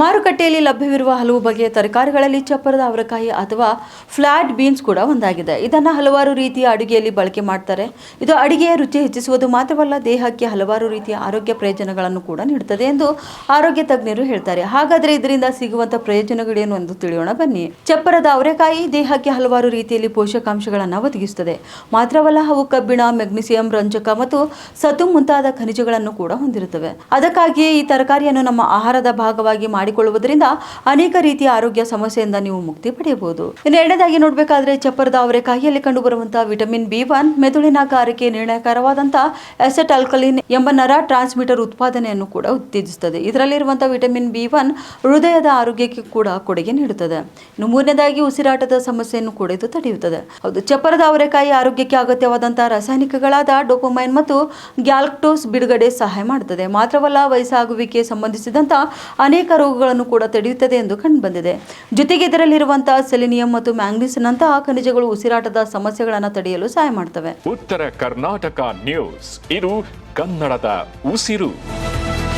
ಮಾರುಕಟ್ಟೆಯಲ್ಲಿ ಲಭ್ಯವಿರುವ ಹಲವು ಬಗೆಯ ತರಕಾರಿಗಳಲ್ಲಿ ಚಪ್ಪರದ ಅವರೆಕಾಯಿ ಅಥವಾ ಫ್ಲಾಟ್ ಬೀನ್ಸ್ ಕೂಡ ಒಂದಾಗಿದೆ. ಇದನ್ನು ಹಲವಾರು ರೀತಿಯ ಅಡುಗೆಯಲ್ಲಿ ಬಳಕೆ ಮಾಡ್ತಾರೆ. ಇದು ಅಡುಗೆಯ ರುಚಿ ಹೆಚ್ಚಿಸುವುದು ಮಾತ್ರವಲ್ಲ, ದೇಹಕ್ಕೆ ಹಲವಾರು ರೀತಿಯ ಆರೋಗ್ಯ ಪ್ರಯೋಜನಗಳನ್ನು ಕೂಡ ನೀಡುತ್ತದೆ ಎಂದು ಆರೋಗ್ಯ ತಜ್ಞರು ಹೇಳ್ತಾರೆ. ಹಾಗಾದರೆ ಇದರಿಂದ ಸಿಗುವಂತ ಪ್ರಯೋಜನಗಳೇನು ಎಂದು ತಿಳಿಯೋಣ ಬನ್ನಿ. ಚಪ್ಪರದ ಅವರೆಕಾಯಿ ದೇಹಕ್ಕೆ ಹಲವಾರು ರೀತಿಯಲ್ಲಿ ಪೋಷಕಾಂಶಗಳನ್ನು ಒದಗಿಸುತ್ತದೆ. ಮಾತ್ರವಲ್ಲ, ಅವು ಕಬ್ಬಿಣ, ಮೆಗ್ನೀಸಿಯಂ, ರಂಜಕ ಮತ್ತು ಸತು ಮುಂತಾದ ಖನಿಜಗಳನ್ನು ಕೂಡ ಹೊಂದಿರುತ್ತವೆ. ಅದಕ್ಕಾಗಿಯೇ ಈ ತರಕಾರಿಯನ್ನು ನಮ್ಮ ಆಹಾರದ ಭಾಗವಾಗಿ ಮಾಡಿಕೊಳ್ಳುವುದರಿಂದ ಅನೇಕ ರೀತಿಯ ಆರೋಗ್ಯ ಸಮಸ್ಯೆಯಿಂದ ನೀವು ಮುಕ್ತಿ ಪಡೆಯಬಹುದು. ಇನ್ನು ಎರಡನೇದಾಗಿ ನೋಡಬೇಕಾದ್ರೆ ಚಪ್ಪರದ ಅವರೆಕಾಯಿಯಲ್ಲಿ ಕಂಡುಬರುವಂತಹ ವಿಟಮಿನ್ B1 ಮೆದುಳಿನ ಕಾರ್ಯಕ್ಕೆ ನಿರ್ಣಾಯಕವಾದಂತಹ ಅಸೆಟ್ ಆಲ್ಕಲಿನ್ ಎಂಬ ನರ ಟ್ರಾನ್ಸ್ಮಿಟರ್ ಉತ್ಪಾದನೆಯನ್ನು ಕೂಡ ಉತ್ತೇಜಿಸುತ್ತದೆ. ಇದರಲ್ಲಿರುವಂತಹ ವಿಟಮಿನ್ B1 ಹೃದಯದ ಆರೋಗ್ಯಕ್ಕೆ ಕೂಡ ಕೊಡುಗೆ ನೀಡುತ್ತದೆ. ಇನ್ನು ಮೂರನೇದಾಗಿ ಉಸಿರಾಟದ ಸಮಸ್ಯೆಯನ್ನು ಕೂಡ ಇದು ತಡೆಯುತ್ತದೆ. ಹೌದು, ಚಪ್ಪರದ ಅವರೆಕಾಯಿ ಆರೋಗ್ಯಕ್ಕೆ ಅಗತ್ಯವಾದಂತಹ ರಾಸಾಯನಿಕಗಳಾದ ಡೋಪಮೈನ್ ಮತ್ತು ಗ್ಯಾಲ್ಕ್ಟೋಸ್ ಬಿಡುಗಡೆ ಸಹಾಯ ಮಾಡುತ್ತದೆ. ಮಾತ್ರವಲ್ಲ, ವಯಸ್ಸಾಗುವಿಕೆ ಸಂಬಂಧಿಸಿದಂತಹ ಅನೇಕ ರೋಗಗಳನ್ನು ಕೂಡ ತಡೆಯುತ್ತದೆ ಎಂದು ಕಂಡುಬಂದಿದೆ. ಜೊತೆಗೆ ಇದರಲ್ಲಿರುವಂತಹ ಸೆಲೆನಿಯಂ ಮತ್ತು ಮ್ಯಾಂಗ್ನೀಸ್ನಂತಹ ಖನಿಜಗಳು ಉಸಿರಾಟದ ಸಮಸ್ಯೆಗಳನ್ನು ತಡೆಯಲು ಸಹಾಯ ಮಾಡುತ್ತವೆ. ಉತ್ತರ ಕರ್ನಾಟಕ ನ್ಯೂಸ್, ಇದು ಕನ್ನಡದ ಉಸಿರು.